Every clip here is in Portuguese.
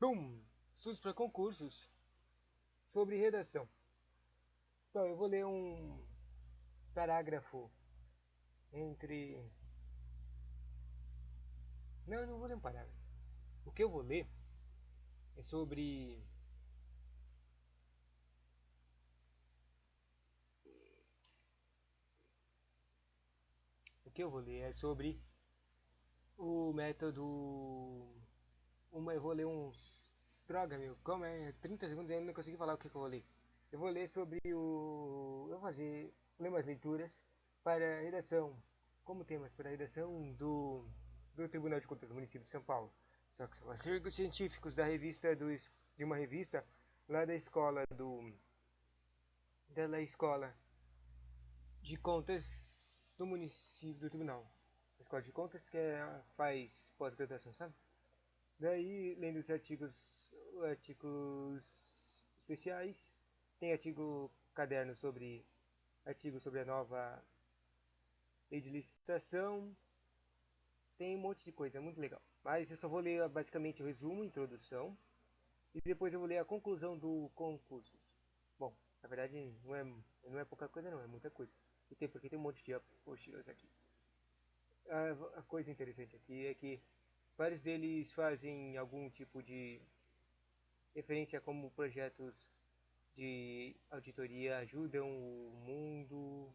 Pum! SUS para concursos sobre redação. Então, eu vou ler um parágrafo entre. Não, eu não vou ler um parágrafo. O que eu vou ler é sobre. O que eu vou ler é sobre o método. Eu vou ler uns. Droga, meu, como é 30 segundos e eu não consegui falar o que eu vou ler. Eu vou ler sobre o. Eu vou ler umas leituras para a redação, como temas para a redação do Tribunal de Contas do município de São Paulo. Só que são artigos científicos de uma revista lá da escola de contas do município do tribunal. A escola de contas que faz pós-graduação, sabe? Daí, lendo os artigos especiais, tem artigo sobre a nova lei de licitação, tem um monte de coisa, é muito legal. Mas eu só vou ler basicamente o resumo, introdução, e depois eu vou ler a conclusão do concurso. Bom, na verdade não é pouca coisa não, é muita coisa. Porque tem um monte de apostilas aqui. A coisa interessante aqui é que vários deles fazem algum tipo de referência como projetos de auditoria ajudam o mundo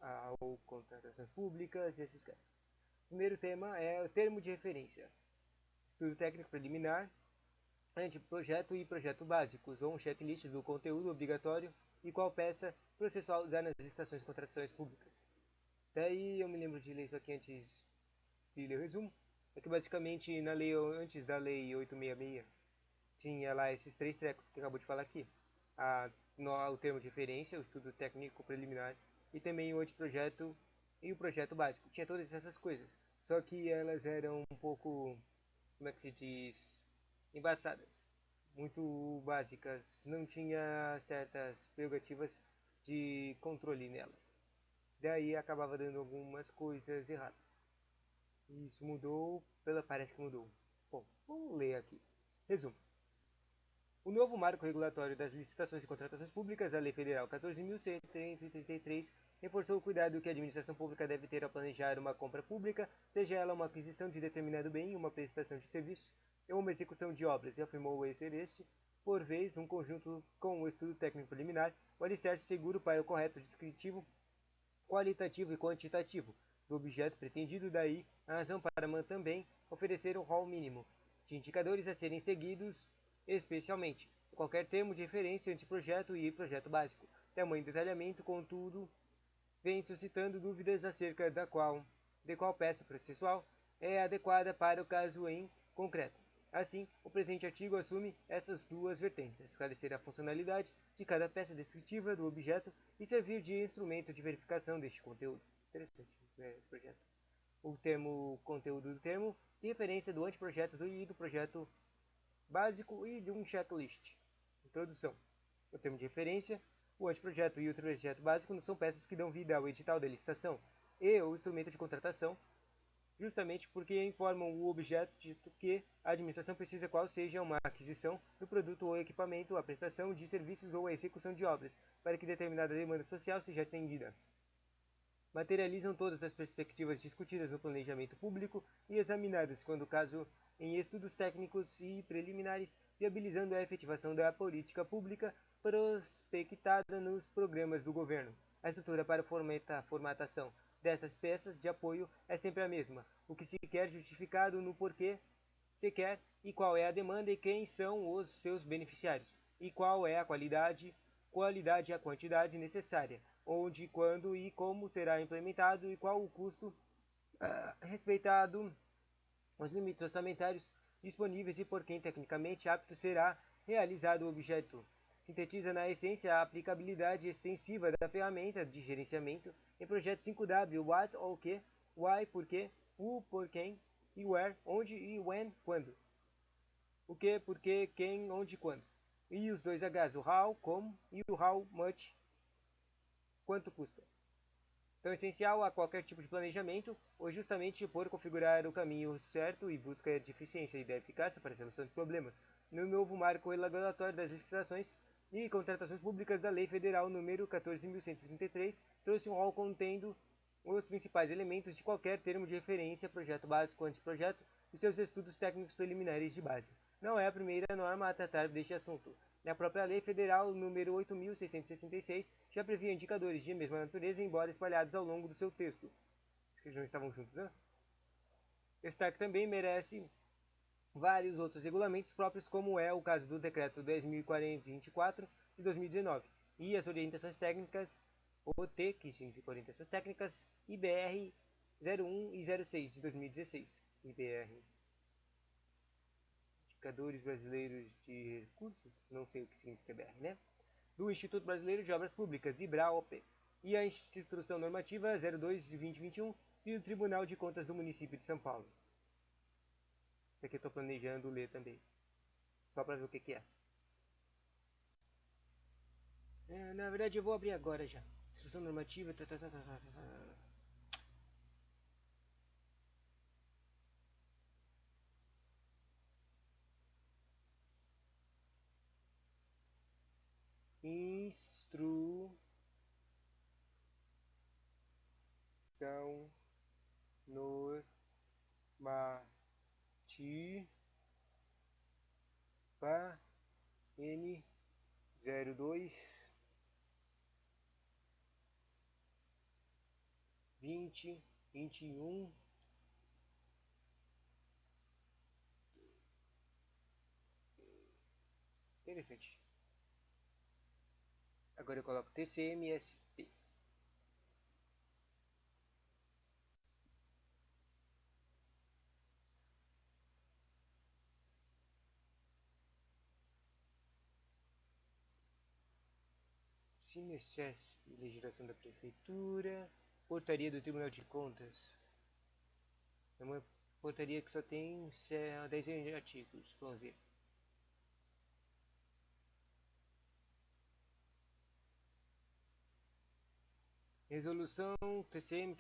ao contratações públicas e esses caras. O primeiro tema é o termo de referência. Estudo técnico preliminar, anteprojeto e projeto básicos, ou um checklist do conteúdo obrigatório e qual peça processual usar nas licitações e contratações públicas. Daí eu me lembro de ler isso aqui antes de ler o resumo. É que basicamente antes da lei 866 tinha lá esses três trecos que acabou de falar aqui. O termo de referência, o estudo técnico preliminar e também o anteprojeto e o projeto básico. Tinha todas essas coisas. Só que elas eram um pouco, como é que se diz, embaçadas, muito básicas, não tinha certas prerrogativas de controle nelas. Daí acabava dando algumas coisas erradas. Isso mudou, parece que mudou. Bom, vamos ler aqui. Resumo. O novo marco regulatório das licitações e contratações públicas, a Lei Federal 14.133, reforçou o cuidado que a administração pública deve ter ao planejar uma compra pública, seja ela uma aquisição de determinado bem, uma prestação de serviços ou uma execução de obras, e afirmou ser este, por vez, um conjunto com o estudo técnico preliminar, o alicerce seguro para o correto descritivo, qualitativo e quantitativo do objeto pretendido, daí a razão para também oferecer um rol mínimo de indicadores a serem seguidos, especialmente qualquer termo de referência entre projeto e projeto básico. Tamanho detalhamento, contudo, vem suscitando dúvidas acerca de qual peça processual é adequada para o caso em concreto. Assim, o presente artigo assume essas duas vertentes: esclarecer a funcionalidade de cada peça descritiva do objeto e servir de instrumento de verificação deste conteúdo. Interessante, projeto. O termo conteúdo do termo de referência do anteprojeto e do projeto básico e de um checklist. Introdução. O termo de referência, o anteprojeto e o projeto básico não são peças que dão vida ao edital da licitação e o instrumento de contratação, justamente porque informam o objeto que a administração precisa qual seja uma aquisição do produto ou equipamento, a prestação de serviços ou a execução de obras, para que determinada demanda social seja atendida. Materializam todas as perspectivas discutidas no planejamento público e examinadas, quando caso, em estudos técnicos e preliminares, viabilizando a efetivação da política pública prospectada nos programas do governo. A estrutura para a formatação dessas peças de apoio é sempre a mesma, o que se quer justificado no porquê se quer e qual é a demanda e quem são os seus beneficiários, e qual é a qualidade e a quantidade necessária, onde, quando e como será implementado e qual o custo, respeitado os limites orçamentários disponíveis e por quem tecnicamente apto será realizado o objeto. Sintetiza na essência a aplicabilidade extensiva da ferramenta de gerenciamento em projeto 5W, what ou que, why, porquê, who, por quem, e where, onde e when, quando. O que, porquê, quem, onde, quando. E os dois Hs, o how, como, e o how much, quanto custa. Tão essencial a qualquer tipo de planejamento, ou justamente por configurar o caminho certo e busca de eficiência e da eficácia para a solução de problemas, no novo marco regulatório das licitações e contratações públicas da Lei Federal número 14.133, trouxe um rol contendo os principais elementos de qualquer termo de referência, projeto básico, anteprojeto e seus estudos técnicos preliminares de base. Não é a primeira norma a tratar deste assunto. Na própria Lei Federal número 8.666 já previa indicadores de mesma natureza, embora espalhados ao longo do seu texto. Vocês não estavam juntos, né? Destaque também merece vários outros regulamentos próprios, como é o caso do Decreto 10.024 de 2019 e as orientações técnicas OT, que significa orientações técnicas, IBR 01 e 06 de 2016. IBR, Indicadores Brasileiros de Recursos, não sei o que significa IBR, né? Do Instituto Brasileiro de Obras Públicas, IBRAOP, e a Instrução Normativa 02 de 2021 e do Tribunal de Contas do Município de São Paulo. Isso aqui eu estou planejando ler também, só para ver o que é. Na verdade, eu vou abrir agora já. Instrução normativa. Instrução normativa N 02 2021. Interessante. Agora eu coloco TCMSP. Cinecesp, legislação da prefeitura, portaria do Tribunal de Contas. É uma portaria que só tem 10 artigos. Vamos ver. Resolução TCM,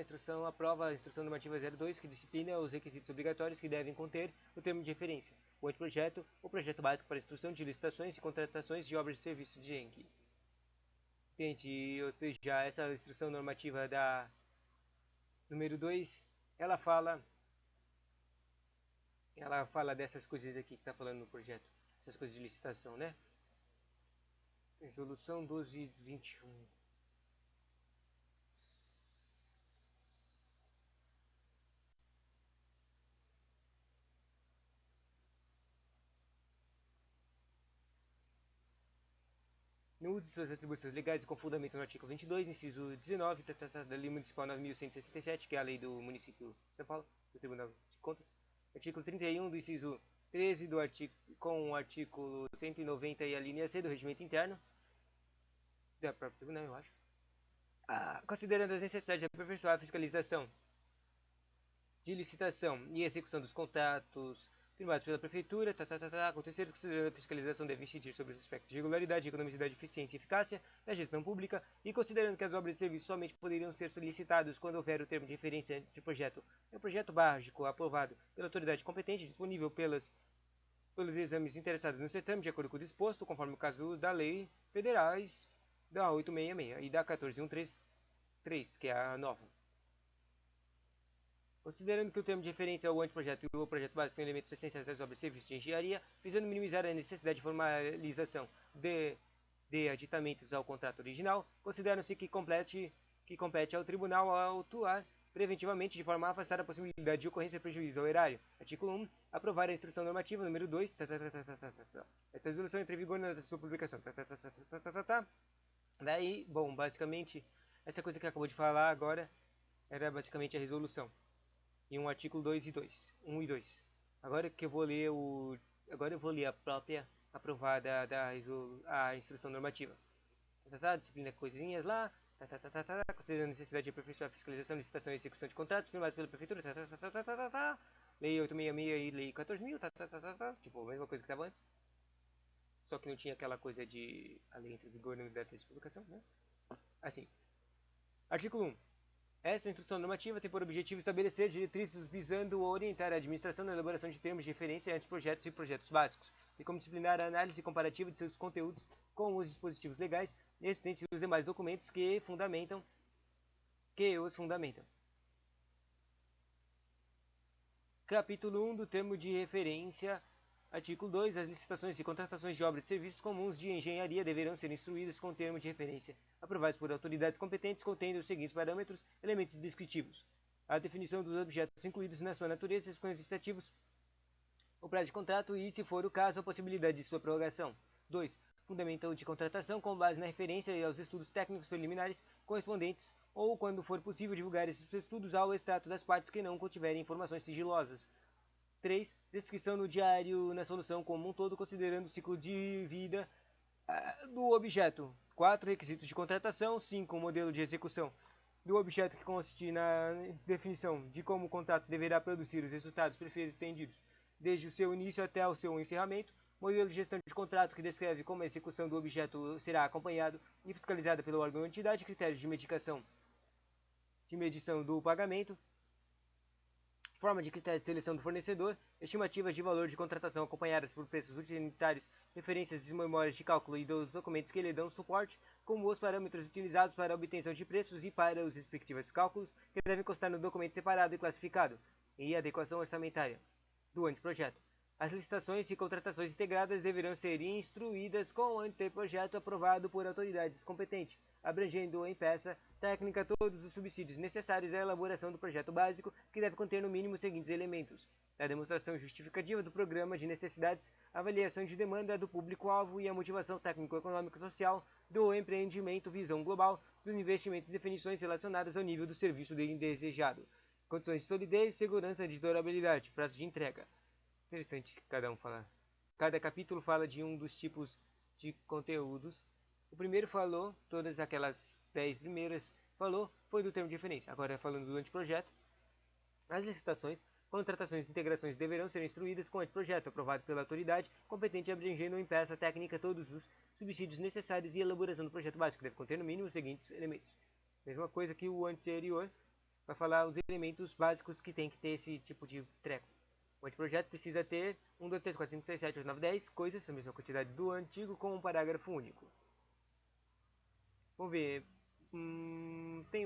instrução aprova a instrução normativa 02, que disciplina os requisitos obrigatórios que devem conter o termo de referência, o anteprojeto, o projeto básico para instrução de licitações e contratações de obras de serviços de ENG. Entende? Ou seja, essa instrução normativa da número 2, ela fala dessas coisas aqui que está falando no projeto, essas coisas de licitação, né? Resolução 1221. Não use suas atribuições legais com fundamento no artigo 22, inciso 19 da Lei Municipal 9.167, que é a lei do município de São Paulo, do Tribunal de Contas. Artigo 31 do inciso 13 do artigo, com o artigo 190 e a linha C do regimento interno, da própria tribunal, eu acho. Considerando as necessidades de aperfeiçoar a fiscalização de licitação e execução dos contratos firmados pela Prefeitura, acontecer considerando a fiscalização deve incidir sobre os aspectos de regularidade, economicidade, eficiência e eficácia da gestão pública e considerando que as obras de serviço somente poderiam ser solicitadas quando houver o termo de referência de projeto, é o projeto básico aprovado pela autoridade competente disponível pelos exames interessados no certame, de acordo com o disposto, conforme o caso da Lei Federais da 866 e da 14133, que é a nova. Considerando que o termo de referência é o anteprojeto e o projeto básico são elementos essenciais das obras de serviços de engenharia, visando minimizar a necessidade de formalização de aditamentos ao contrato original, consideram-se que compete ao tribunal autuar preventivamente de forma a afastar a possibilidade de ocorrência de prejuízo ao erário. Artigo 1. Aprovar a instrução normativa número 2. Esta resolução entra em vigor na sua publicação. Daí, bom, basicamente, essa coisa que acabou de falar agora era basicamente a resolução. E um artigo 2 e 2, 1 e 2. Agora que eu vou ler agora eu vou ler a própria aprovada a instrução normativa. Disciplina coisinhas lá. Considerando a necessidade de aperfeiçoar a fiscalização, licitação e execução de contratos firmados pela prefeitura. Lei 866 e lei 14.000. Tipo, a mesma coisa que estava antes. Só que não tinha aquela coisa de a lei entre vigor e unidade de publicação, né? Assim. Artigo 1. Esta instrução normativa tem por objetivo estabelecer diretrizes visando orientar a administração na elaboração de termos de referência entre projetos e projetos básicos, e como disciplinar a análise comparativa de seus conteúdos com os dispositivos legais existentes e os demais documentos que os fundamentam. Capítulo 1 do termo de referência. Artigo 2. As licitações e contratações de obras e serviços comuns de engenharia deverão ser instruídas com o termo de referência, aprovados por autoridades competentes, contendo os seguintes parâmetros, elementos descritivos: a definição dos objetos incluídos na sua natureza, os quantitativos, o prazo de contrato e, se for o caso, a possibilidade de sua prorrogação. 2. Fundamento de contratação com base na referência e aos estudos técnicos preliminares correspondentes, ou, quando for possível, divulgar esses estudos ao extrato das partes que não contiverem informações sigilosas. 3. Descrição no diário na solução como um todo, considerando o ciclo de vida do objeto. 4. Requisitos de contratação. 5. Modelo de execução do objeto, que consiste na definição de como o contrato deverá produzir os resultados pretendidos, desde o seu início até o seu encerramento. Modelo de gestão de contrato, que descreve como a execução do objeto será acompanhado e fiscalizada pelo órgão ou entidade. Critérios de medição do pagamento. Forma de critério de seleção do fornecedor, estimativas de valor de contratação acompanhadas por preços utilitários, referências de memórias de cálculo e dos documentos que lhe dão suporte, como os parâmetros utilizados para a obtenção de preços e para os respectivos cálculos, que devem constar no documento separado e classificado, e adequação orçamentária do anteprojeto. As licitações e contratações integradas deverão ser instruídas com o anteprojeto aprovado por autoridades competentes, abrangendo em peça técnica todos os subsídios necessários à elaboração do projeto básico, que deve conter no mínimo os seguintes elementos: a demonstração justificativa do programa de necessidades, a avaliação de demanda do público-alvo e a motivação técnico-econômico-social do empreendimento, visão global dos investimentos e definições relacionadas ao nível do serviço desejado, condições de solidez, segurança de durabilidade, prazo de entrega. Interessante cada capítulo fala de um dos tipos de conteúdos. O primeiro falou, todas aquelas 10 primeiras foi do termo de referência. Agora, falando do anteprojeto, as licitações, contratações e integrações deverão ser instruídas com o anteprojeto aprovado pela autoridade competente, abrangendo em peça técnica todos os subsídios necessários e elaboração do projeto básico, que deve conter no mínimo os seguintes elementos. Mesma coisa que o anterior, vai falar os elementos básicos que tem que ter esse tipo de treco. O anteprojeto precisa ter 1, 2, 3, 4, 5, 6, 7, 8, 9, 10 coisas, a mesma quantidade do antigo, com um parágrafo único. Vamos ver. Tem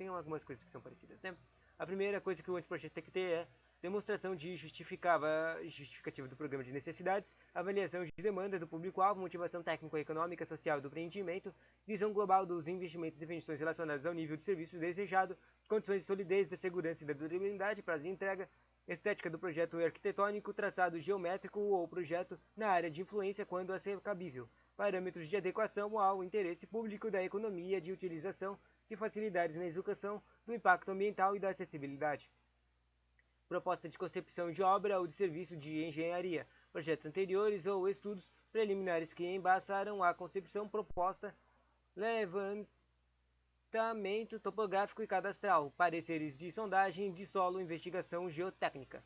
algumas coisas que são parecidas, né? A primeira coisa que o anteprojeto tem que ter é demonstração de justificativa do programa de necessidades, avaliação de demanda do público-alvo, motivação técnico-econômica social do empreendimento, visão global dos investimentos e definições relacionadas ao nível de serviço desejado, condições de solidez, da segurança e da durabilidade, prazo de entrega, estética do projeto arquitetônico, traçado geométrico ou projeto na área de influência quando a ser cabível, parâmetros de adequação ao interesse público da economia de utilização de facilidades na execução, do impacto ambiental e da acessibilidade. Proposta de concepção de obra ou de serviço de engenharia, projetos anteriores ou estudos preliminares que embaçaram a concepção proposta, levantamento topográfico e cadastral, pareceres de sondagem de solo, investigação geotécnica,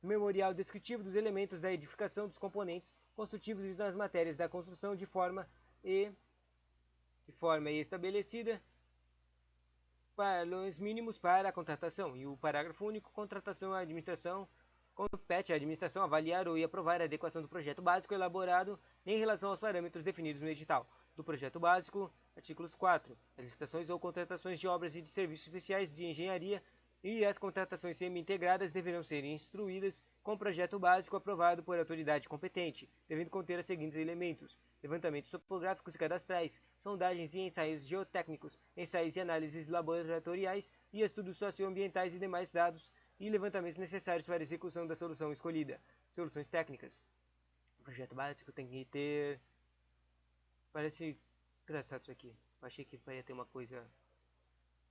memorial descritivo dos elementos da edificação, dos componentes construtivos e das matérias da construção de forma estabelecida, valores mínimos para a contratação. E o parágrafo único: contratação à administração. Compete à administração avaliar ou aprovar a adequação do projeto básico elaborado em relação aos parâmetros definidos no edital do projeto básico. Artículos 4. As licitações ou contratações de obras e de serviços especiais de engenharia e as contratações semi-integradas deverão ser instruídas com o projeto básico aprovado por autoridade competente, devendo conter os seguintes elementos: levantamentos topográficos e cadastrais, sondagens e ensaios geotécnicos, ensaios e análises laboratoriais e estudos socioambientais e demais dados e levantamentos necessários para a execução da solução escolhida. Soluções técnicas. O projeto básico tem que ter... Parece engraçado isso aqui. Eu achei que ia ter uma coisa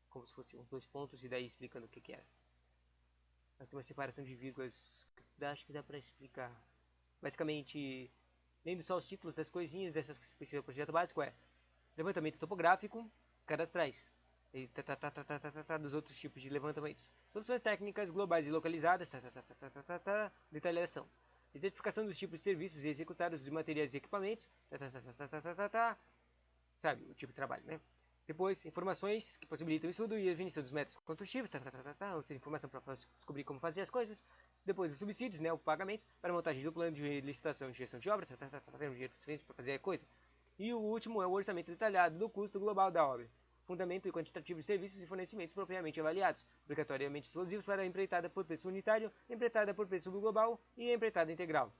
como se fosse uns 2 pontos e daí explicando o que era. Mas tem uma separação de vírgulas que acho que dá pra explicar. Basicamente, lendo só os títulos das coisinhas dessas que precisa do projeto básico é levantamento topográfico, cadastrais, e dos outros tipos de levantamentos. Soluções técnicas globais e localizadas, detalhação. Identificação dos tipos de serviços e executados de materiais e equipamentos, sabe, o tipo de trabalho, né? Depois, informações que possibilitam o estudo e a definição dos métodos construtivos, ou seja, informação para descobrir como fazer as coisas. Depois, os subsídios, né, o pagamento para a montagem do plano de licitação e gestão de obra, ter um dinheiro suficiente para fazer a coisa. E o último é o orçamento detalhado do custo global da obra, fundamento e quantitativo de serviços e fornecimentos propriamente avaliados, obrigatoriamente exclusivos para a empreitada por preço unitário, empreitada por preço global e empreitada integral.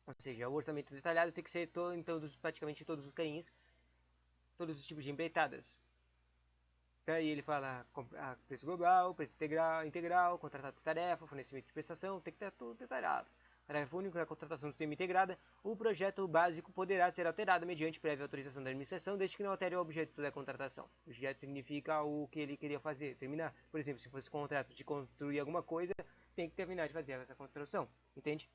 Ou seja, o orçamento detalhado tem que ser em todos, praticamente todos os cainhos, todos os tipos de empreitadas. Daí ele fala preço global, preço integral, contratado de tarefa, fornecimento de prestação, tem que estar tudo detalhado. Parágrafo único, na contratação semi-integrada, o projeto básico poderá ser alterado mediante prévia autorização da administração, desde que não altere o objeto da contratação. O objeto significa o que ele queria fazer, terminar. Por exemplo, se fosse contrato de construir alguma coisa, tem que terminar de fazer essa construção, entende?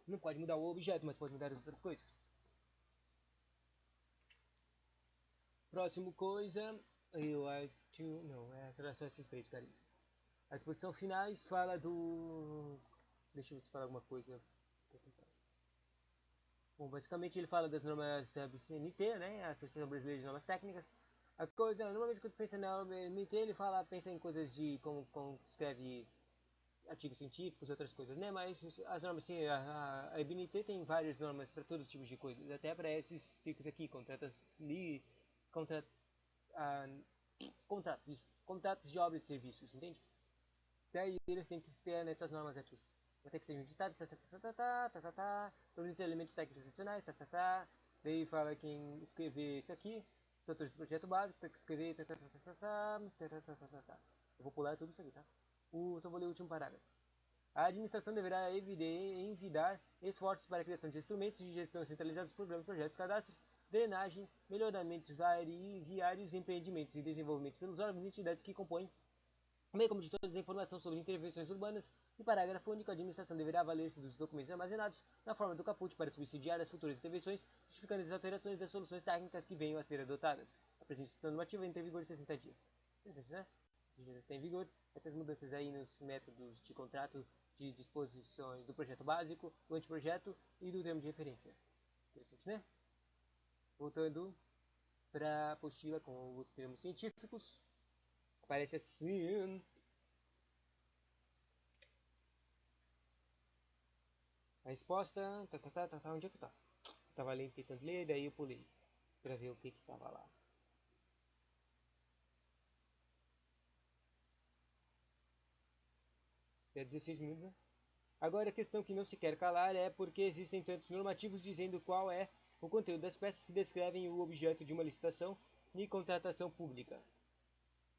Não pode mudar o objeto, mas pode mudar as outras coisas. Próximo coisa, eu acho. Não, será só esses três caras. A exposição finais fala do. Deixa eu ver se fala alguma coisa. Bom, basicamente ele fala das normas BNT, né? A Associação Brasileira de Normas Técnicas. A coisa, normalmente quando pensa na BNT, ele pensa em coisas de como escreve artigos científicos e outras coisas, né? Mas as normas, sim, a BNT tem várias normas para todos os tipos de coisas, até para esses tipos aqui, contratos contrat, contratos de obras e serviços, entende? Daí eles têm que ter nessas normas aqui. Vai ter que ser editado, todos os elementos técnicos adicionais, daí fala quem escrever isso aqui, os autores do projeto básico, tem que escrever, eu vou pular tudo isso aqui, tá? Só vou ler o último parágrafo. A administração deverá envidar esforços para a criação de instrumentos de gestão centralizados, programas, projetos, cadastros, drenagem, melhoramentos viários, empreendimentos e desenvolvimento pelos órgãos e entidades que compõem, bem como de todas as informações sobre intervenções urbanas. E parágrafo único, a administração deverá valer-se dos documentos armazenados na forma do caput para subsidiar as futuras intervenções, justificando as alterações das soluções técnicas que venham a ser adotadas. A presente normativa entra em vigor em 60 dias. Interessante, né? Já está em vigor. Essas mudanças aí nos métodos de contrato de disposições do projeto básico, do anteprojeto e do termo de referência. Interessante, né? Voltando para a apostila com os termos científicos. Aparece assim. A resposta. Onde é que tá? Eu tava lendo, tentando ler, daí eu pulei. Pra ver o que que tava lá. É 16 minutos, né? Agora a questão que não se quer calar é porque existem tantos normativos dizendo qual é o conteúdo das peças que descrevem o objeto de uma licitação e contratação pública.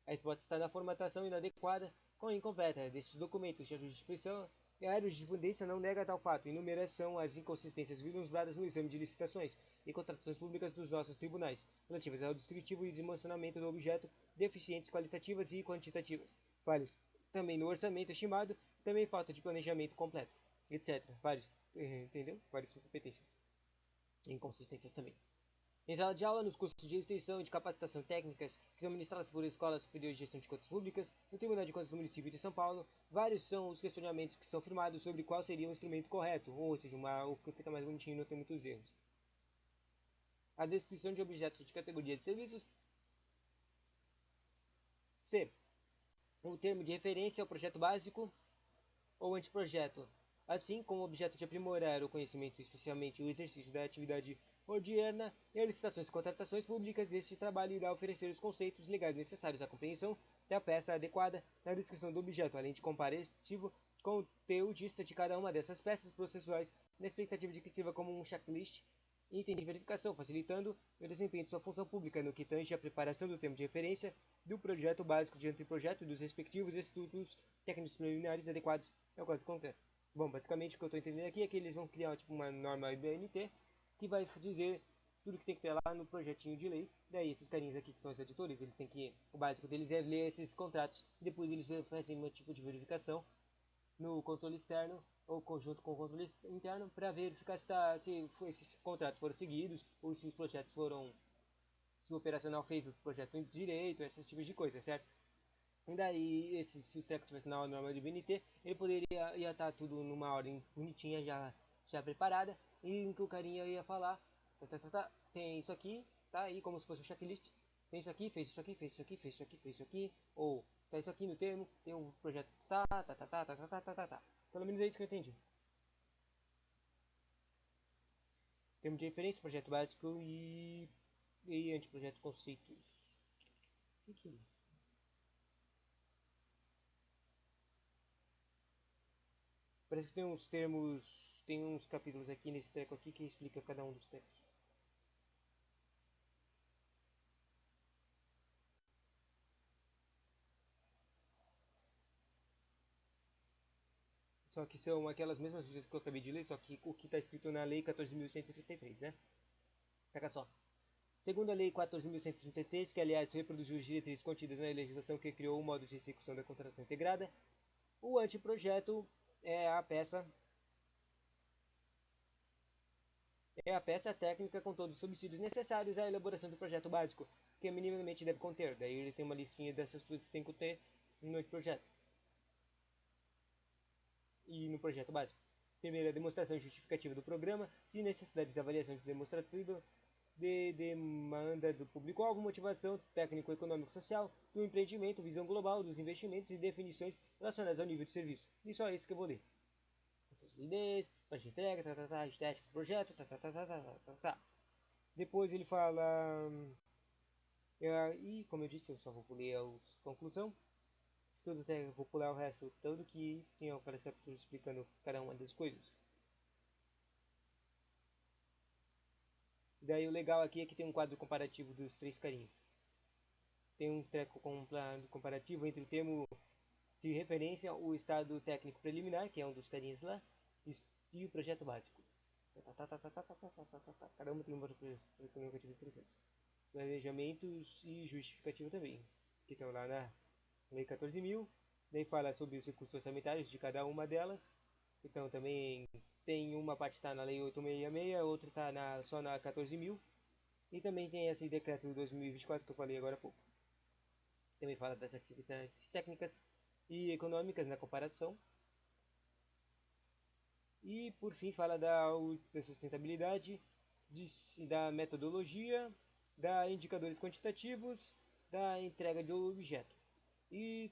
A resposta está na formatação inadequada ou incompleta destes documentos de ajuste de expressão. A jurisprudência não nega tal fato. Enumeração as inconsistências vislumbradas no exame de licitações e contratações públicas dos nossos tribunais, relativas ao descritivo e dimensionamento do objeto, deficientes qualitativas e quantitativas, falhas também no orçamento estimado, também falta de planejamento completo, etc. Vários, entendeu? Várias incompetências e inconsistências também. Em sala de aula, nos cursos de extensão e de capacitação técnicas que são ministrados por Escola Superior de Gestão de Contas Públicas, no Tribunal de Contas do Município de São Paulo, vários são os questionamentos que são firmados sobre qual seria o instrumento correto, ou seja, o que fica mais bonitinho não tem muitos erros. A descrição de objetos de categoria de serviços. C. O termo de referência ao projeto básico ou anteprojeto, assim como o objeto de aprimorar o conhecimento, especialmente o exercício da atividade ordiana e as licitações e contratações públicas. Este trabalho irá oferecer os conceitos legais necessários à compreensão da peça adequada na descrição do objeto, além de comparativo com o conteudista de cada uma dessas peças processuais, na expectativa de que sirva como um checklist item de verificação, facilitando o desempenho de sua função pública no que tange à preparação do termo de referência, do projeto básico de anteprojeto e dos respectivos estudos técnicos preliminares adequados ao caso concreto. Bom, basicamente o que eu estou entendendo aqui é que eles vão criar tipo, uma norma IBNT que vai dizer tudo que tem que ter lá no projetinho de lei. Daí esses carinhas aqui que são os editores, eles têm que, o básico deles é ler esses contratos, depois eles fazem um tipo de verificação no controle externo ou conjunto com o controle interno para verificar se esses contratos foram seguidos ou se os projetos foram, se o operacional fez o projeto direito, esses tipos de coisa, certo? E daí, se o treco tivesse na norma de BNT, ele poderia estar tudo numa ordem bonitinha, já preparada, e em que o carinha ia falar, tem isso aqui, tá aí como se fosse um checklist. Tem isso aqui, fez isso aqui, fez isso aqui, fez isso aqui, fez isso aqui, ou tá isso aqui no termo, tem um projeto tá. Pelo menos é isso que eu entendi. Termo de referência, projeto básico e anteprojeto conceitos. O que é isso? Parece que tem uns termos, tem uns capítulos aqui nesse treco aqui que explica cada um dos trecos. Só que são aquelas mesmas coisas que eu acabei de ler, só que o que está escrito na Lei 14.133, né? Saca só. Segundo a Lei 14.133, que aliás reproduziu as diretrizes contidas na legislação que criou o modo de execução da contratação integrada, o anteprojeto é a peça é a peça técnica com todos os subsídios necessários à elaboração do projeto básico, que minimamente deve conter. Daí ele tem uma listinha dessas coisas que tem que ter no anteprojeto e no projeto básico. Primeiro, a demonstração justificativa do programa, de necessidades de avaliação de demonstrativa, de demanda do público-alvo, motivação técnico-econômico-social do empreendimento, visão global dos investimentos e definições relacionadas ao nível de serviço. E só isso que eu vou ler. Solidez, prazo de entrega, estética do projeto, Depois ele fala. E como eu disse, eu só vou ler a conclusão. Estudo técnico, vou pular o resto todo que tinha vários capítulos explicando cada uma das coisas. Daí o legal aqui é que tem um quadro comparativo dos três carinhas. Tem um treco comparativo entre o termo de referência, o estado técnico preliminar, que é um dos carinhas lá, e o projeto básico. Caramba, tem um negativo interessante. Planejamentos e justificativa também, que estão lá na Lei 14.000. Daí fala sobre os recursos orçamentários de cada uma delas. Então também tem uma parte que está na Lei 866, outra está só na 14.000. E também tem esse decreto de 2024 que eu falei agora há pouco. Também fala das atividades técnicas e econômicas na comparação. E por fim fala da sustentabilidade, da metodologia, da indicadores quantitativos, da entrega de objeto. E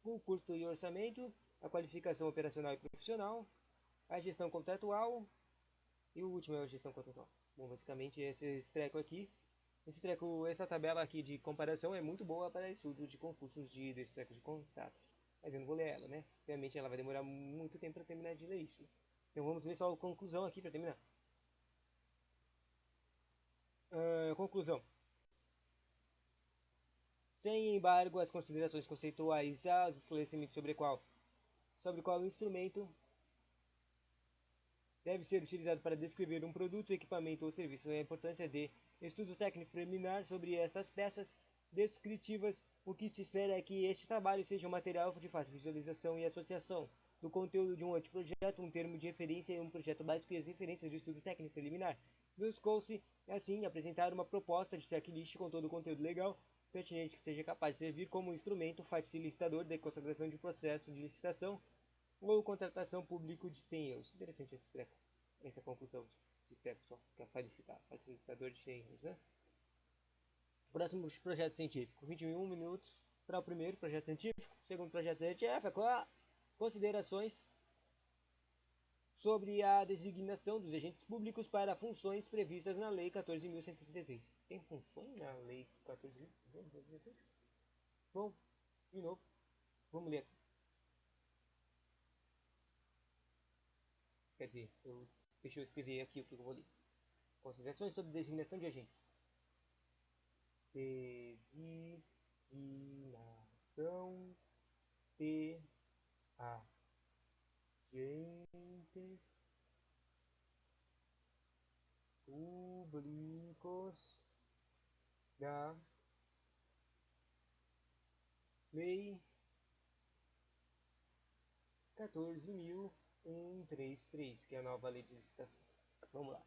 o custo e orçamento, a qualificação operacional e profissional, a gestão contratual e o último é a gestão contratual. Bom, basicamente esse treco aqui, essa tabela aqui de comparação é muito boa para estudo de concursos desse treco de contratos. Mas eu não vou ler ela, né? Realmente ela vai demorar muito tempo para terminar de ler isso. Então vamos ler só a conclusão aqui para terminar. Conclusão. Sem embargo, as considerações conceituais e os esclarecimentos sobre qual o instrumento deve ser utilizado para descrever um produto, equipamento ou serviço. A importância de estudo técnico preliminar sobre estas peças descritivas. O que se espera é que este trabalho seja um material de fácil visualização e associação do conteúdo de um anteprojeto, um termo de referência e um projeto básico e as referências do estudo técnico preliminar. Buscou-se, assim, apresentar uma proposta de checklist com todo o conteúdo legal pertinente que seja capaz de servir como instrumento facilitador da consagração de processo de licitação ou contratação público de 100 euros. Interessante essa conclusão de treco só, que é facilitador de 100 euros, né? Próximo projeto científico, 21 minutos para o primeiro projeto científico. Segundo projeto científico, considerações sobre a designação dos agentes públicos para funções previstas na Lei 14.133. Tem funções na Lei 14.133? Bom, de novo, vamos ler aqui. Quer dizer, deixa eu escrever aqui o que eu vou ler. Considerações sobre designação de agentes. Designação de agentes públicos da Lei 14.133, que é a nova lei de licitação. Vamos lá.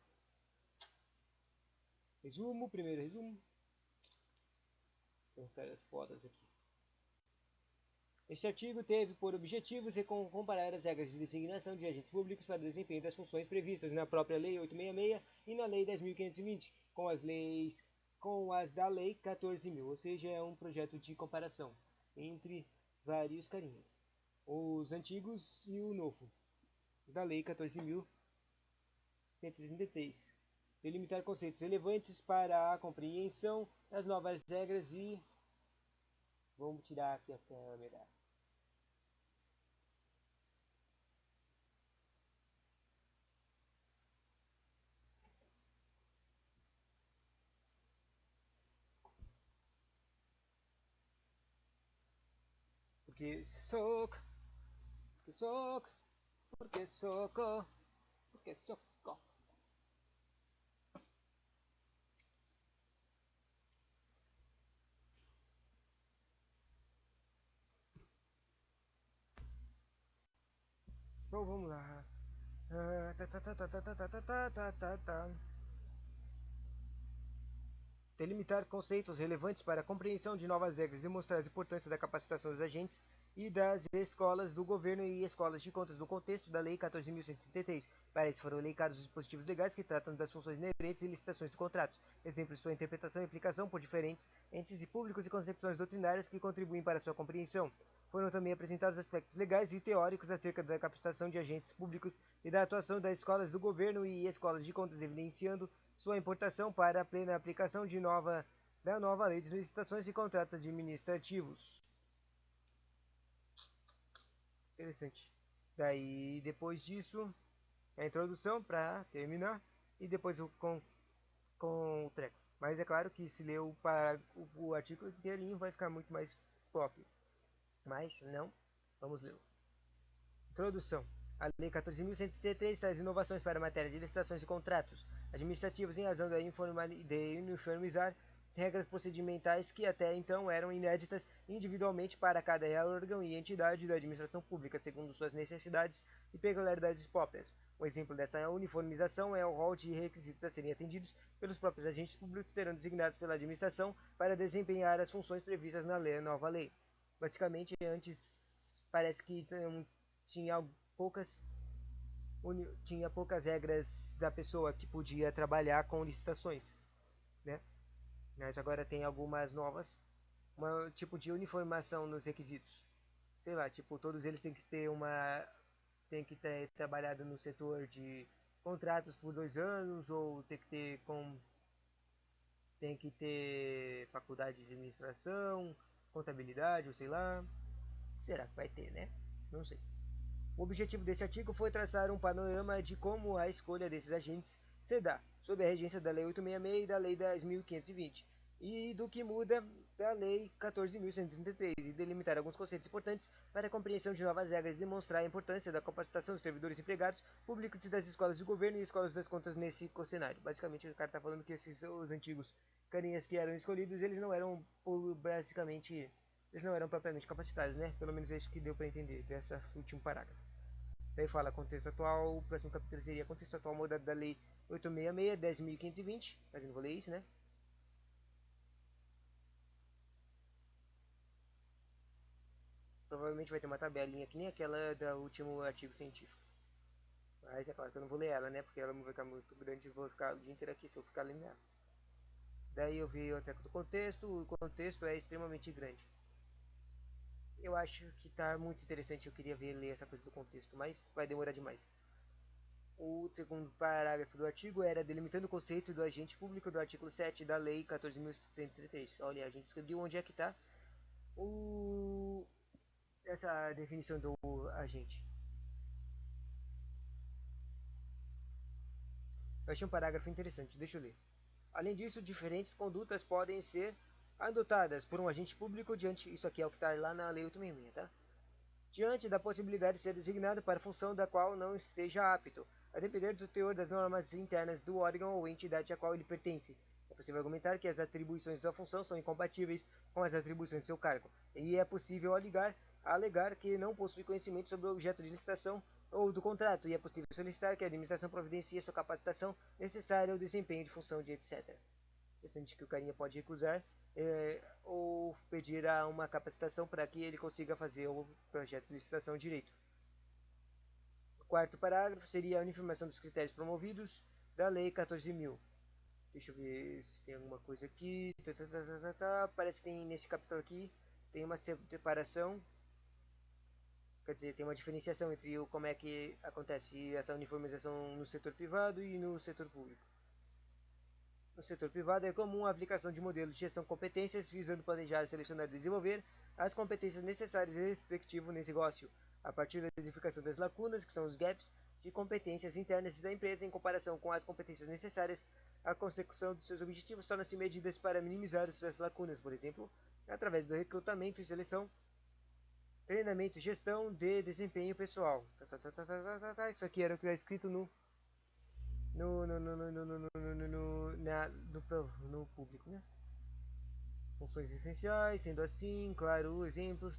Resumo, primeiro resumo. Vou mostrar as fotos aqui. Este artigo teve por objetivo comparar as regras de designação de agentes públicos para o desempenho das funções previstas na própria Lei 866 e na Lei 10.520, com as leis com as da Lei 14.000, ou seja, é um projeto de comparação entre vários carinhas, os antigos e o novo, da Lei 14.133. Delimitar conceitos relevantes para a compreensão das novas regras e... Vamos tirar aqui a câmera. Porque soco, porque soco, porque soco, porque soco. Então vamos lá. Delimitar conceitos relevantes para a compreensão de novas regras, demonstrar a importância da capacitação dos agentes e das escolas do governo e escolas de contas no contexto da Lei 14.133. Para isso foram elencados os dispositivos legais que tratam das funções inerentes e licitações de contratos, exemplos de sua interpretação e aplicação por diferentes entes e públicos e concepções doutrinárias que contribuem para sua compreensão. Foram também apresentados aspectos legais e teóricos acerca da capacitação de agentes públicos e da atuação das escolas do governo e escolas de contas, evidenciando sua importação para a plena aplicação da nova Lei de Licitações e Contratos Administrativos. Interessante. Daí, depois disso, a introdução para terminar e depois com o treco. Mas é claro que se ler o artigo inteirinho vai ficar muito mais top. Mas não, vamos ler. Introdução. A Lei 14.133 traz inovações para a matéria de licitações e contratos administrativos em razão de uniformizar regras procedimentais que até então eram inéditas individualmente para cada órgão e entidade da administração pública, segundo suas necessidades e peculiaridades próprias. Um exemplo dessa uniformização é o rol de requisitos a serem atendidos pelos próprios agentes públicos que serão designados pela administração para desempenhar as funções previstas na nova lei. Basicamente, antes parece que tinha poucas tinha poucas regras da pessoa que podia trabalhar com licitações, né? Mas agora tem algumas novas, um tipo de uniformação nos requisitos. Sei lá, tipo, todos eles têm que ter trabalhado no setor de contratos por 2 anos ou tem que ter faculdade de administração, contabilidade, ou sei lá. Será que vai ter, né? Não sei. O objetivo desse artigo foi traçar um panorama de como a escolha desses agentes se dá, sob a regência da Lei 866 e da Lei 10.520, e do que muda da Lei 14.133, e delimitar alguns conceitos importantes para a compreensão de novas regras e demonstrar a importância da capacitação dos servidores empregados públicos e das escolas de governo e escolas das contas nesse cenário. Basicamente, o cara está falando que os antigos carinhas que eram escolhidos, eles não eram basicamente eles não eram propriamente capacitados, né? Pelo menos é isso que deu para entender dessa último parágrafo. Daí fala contexto atual, o próximo capítulo seria contexto atual mudado da lei 866, 10.520, mas eu não vou ler isso, né? Provavelmente vai ter uma tabelinha que nem aquela do último artigo científico. Mas é claro que eu não vou ler ela, né? Porque ela vai ficar muito grande e vou ficar o dia inteiro aqui se eu ficar lendo ela. Daí eu vi o do contexto, o contexto é extremamente grande. Eu acho que tá muito interessante, eu queria ler essa coisa do contexto, mas vai demorar demais. O segundo parágrafo do artigo era delimitando o conceito do agente público do artigo 7 da Lei 14.133. Olha, a gente descobriu onde é que está essa definição do agente. Eu achei um parágrafo interessante, deixa eu ler. Além disso, diferentes condutas podem ser adotadas por um agente público diante, isso aqui é o que está lá na Lei 866, tá? Diante da possibilidade de ser designado para função da qual não esteja apto, a depender do teor das normas internas do órgão ou entidade a qual ele pertence. É possível argumentar que as atribuições da função são incompatíveis com as atribuições de seu cargo, e é possível alegar que não possui conhecimento sobre o objeto de licitação ou do contrato, e é possível solicitar que a administração providencie sua capacitação necessária ao desempenho de função de etc. Interessante que o carinha pode recusar ou pedir a uma capacitação para que ele consiga fazer o projeto de licitação direito. O quarto parágrafo seria a uniformação dos critérios promovidos da Lei 14.000. Deixa eu ver se tem alguma coisa aqui. Parece que tem nesse capítulo aqui tem uma separação, quer dizer, tem uma diferenciação entre como é que acontece essa uniformização no setor privado e no setor público. No setor privado é comum a aplicação de modelos de gestão de competências visando planejar, selecionar e desenvolver as competências necessárias e respectivo negócio, a partir da identificação das lacunas, que são os gaps, de competências internas da empresa em comparação com as competências necessárias à consecução de seus objetivos, tornam-se medidas para minimizar essas lacunas, por exemplo, através do recrutamento e seleção, treinamento e gestão de desempenho pessoal. Isso aqui era o que era escrito no público, né? Funções essenciais, sendo assim, claro, exemplos,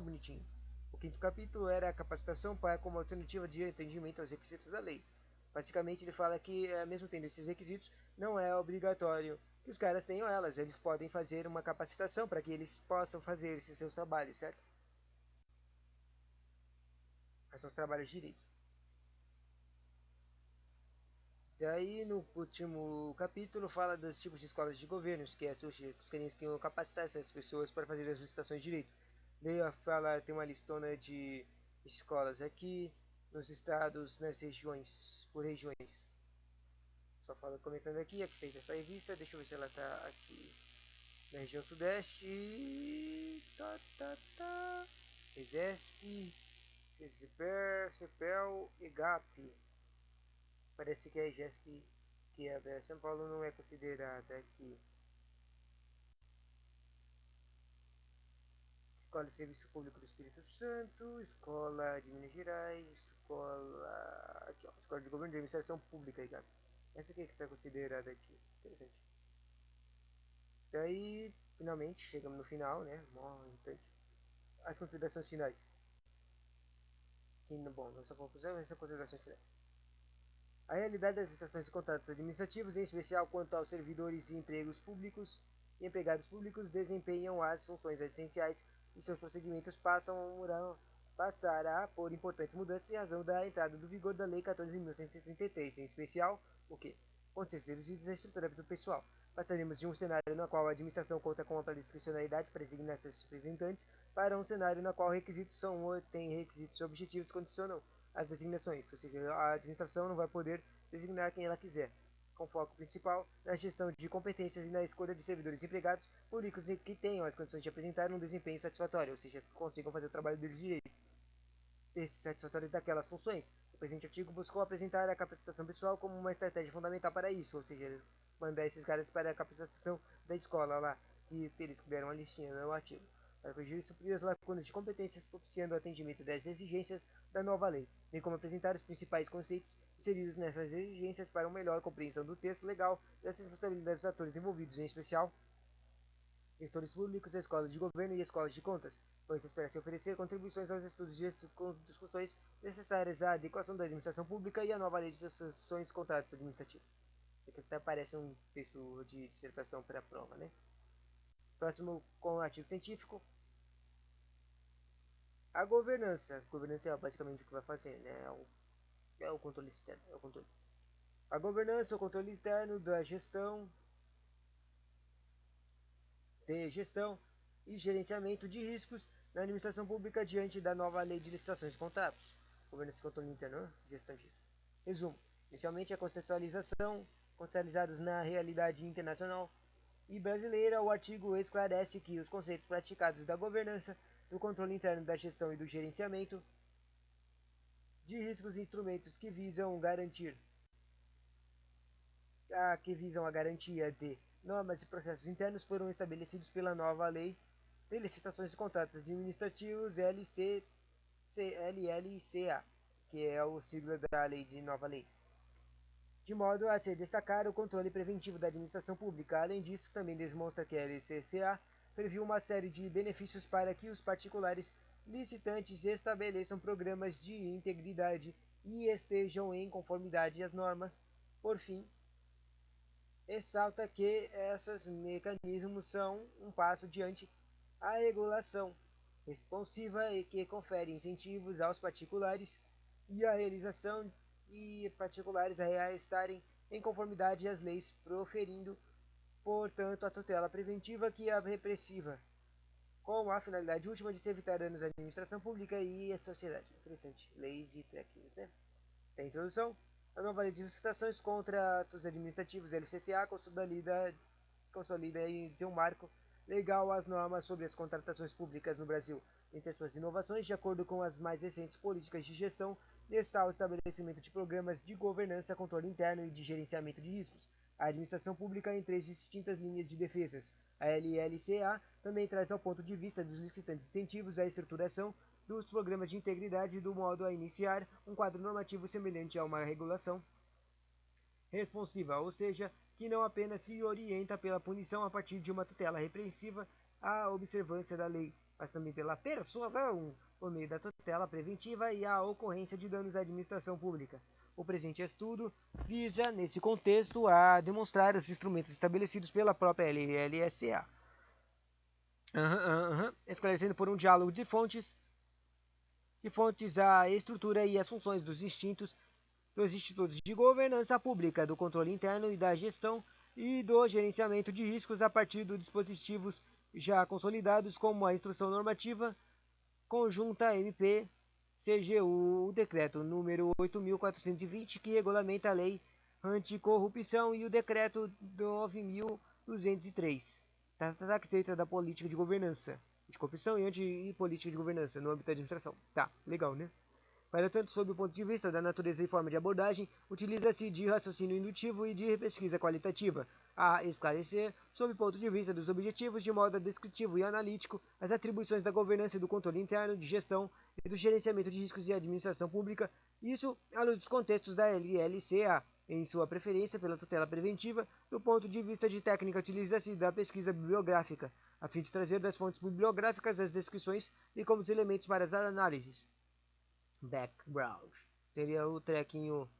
bonitinho. O quinto capítulo era a capacitação para como alternativa de atendimento aos requisitos da lei. Basicamente, ele fala que, mesmo tendo esses requisitos, não é obrigatório que os caras tenham elas. Eles podem fazer uma capacitação para que eles possam fazer esses seus trabalhos, certo? Esses são os trabalhos de direito. Daí, no último capítulo, fala dos tipos de escolas de governos, que é os carinhas que vão capacitar essas pessoas para fazer as licitações de direito. Daí fala, tem uma listona de escolas aqui, nos estados, nas regiões, por regiões. Só fala comentando aqui, a que fez essa revista, deixa eu ver se ela tá aqui na região sudeste. Exesp, CEPEL, EGAP. Parece que a EGESP, que é da São Paulo, não é considerada aqui. Escola de Serviço Público do Espírito Santo, Escola de Minas Gerais, Escola. Aqui, ó, Escola de Governo de Administração Pública, cara. Essa aqui é que está considerada aqui. Interessante. Daí, finalmente, chegamos no final, né? As considerações finais. Bom, nossa conclusão é as considerações finais. A realidade das estações de contratos administrativos, em especial quanto aos servidores e empregos públicos e empregados públicos, desempenham as funções essenciais e seus procedimentos passará por importantes mudanças em razão da entrada do vigor da Lei 14.133, em especial o que? Com terceiros e da estrutura do pessoal. Passaremos de um cenário no qual a administração conta com ampla discricionalidade para designar seus representantes para um cenário no qual requisitos têm requisitos objetivos que condicionam as designações, ou seja, a administração não vai poder designar quem ela quiser, com foco principal na gestão de competências e na escolha de servidores empregados públicos que tenham as condições de apresentar um desempenho satisfatório, ou seja, que consigam fazer o trabalho deles direito. Esses satisfatórios daquelas funções. O presente artigo buscou apresentar a capacitação pessoal como uma estratégia fundamental para isso, ou seja, mandar esses caras para a capacitação da escola lá, que eles deram uma listinha no artigo, para corrigir e suprir as lacunas de competências, propiciando o atendimento das exigências da nova lei, bem como apresentar os principais conceitos inseridos nessas exigências para uma melhor compreensão do texto legal e das responsabilidades dos atores envolvidos, em especial gestores públicos, escolas de governo e escolas de contas, pois espera-se oferecer contribuições aos estudos e discussões necessárias à adequação da administração pública e à nova lei de associações e contratos administrativos. Aqui até parece um texto de dissertação para a prova, né? Próximo com o artigo científico. A governança. Governança é basicamente o que vai fazer, né? É o controle externo. É o controle. A governança, o controle interno da gestão e gerenciamento de riscos na administração pública diante da nova lei de licitações e contratos. Governança e controle interno, gestão disso. Resumo. Inicialmente, a contextualização, contextualizados na realidade internacional e brasileira, o artigo esclarece que os conceitos praticados da governança, do controle interno da gestão e do gerenciamento de riscos e instrumentos que visam a garantia de normas e processos internos foram estabelecidos pela nova Lei de Licitações e Contratos Administrativos LLCA, que é o sigla da lei de nova lei. De modo a se destacar o controle preventivo da administração pública. Além disso, também demonstra que a LCCA previu uma série de benefícios para que os particulares licitantes estabeleçam programas de integridade e estejam em conformidade às normas. Por fim, ressalta que esses mecanismos são um passo diante a regulação responsiva e que confere incentivos aos particulares e a realização e particulares a estarem em conformidade às leis, proferindo, portanto, a tutela preventiva que a repressiva, com a finalidade última de se evitar danos à administração pública e à sociedade. Interessante. Leis e trequinhos, né? Tem introdução. A nova lei de licitações contra atos administrativos, LCCA, consolida e tem um marco legal às normas sobre as contratações públicas no Brasil. Entre as suas inovações, de acordo com as mais recentes políticas de gestão, está o estabelecimento de programas de governança, controle interno e de gerenciamento de riscos. A administração pública em 3 distintas linhas de defesas. A LLCA também traz ao ponto de vista dos licitantes incentivos à estruturação dos programas de integridade do modo a iniciar um quadro normativo semelhante a uma regulação responsiva, ou seja, que não apenas se orienta pela punição a partir de uma tutela repressiva à observância da lei, mas também pela persuasão por meio da tutela preventiva e a ocorrência de danos à administração pública. O presente estudo visa, nesse contexto, a demonstrar os instrumentos estabelecidos pela própria LLSA, esclarecendo por um diálogo de fontes a estrutura e as funções dos institutos de governança pública, do controle interno e da gestão e do gerenciamento de riscos a partir de dispositivos já consolidados como a Instrução Normativa Conjunta MP CGU, o decreto número 8.420, que regulamenta a lei anticorrupção, e o decreto 9.203, que trata da política de governança, de corrupção e política de governança no âmbito da administração. Tá, legal, né? Para tanto, sob o ponto de vista da natureza e forma de abordagem, utiliza-se de raciocínio indutivo e de pesquisa qualitativa, a esclarecer, sob o ponto de vista dos objetivos, de modo descritivo e analítico, as atribuições da governança e do controle interno, de gestão e do gerenciamento de riscos e administração pública, isso à luz dos contextos da LLCA, em sua preferência pela tutela preventiva. Do ponto de vista de técnica, utiliza-se da pesquisa bibliográfica, a fim de trazer das fontes bibliográficas as descrições e como os elementos para as análises. Background. Seria o trequinho,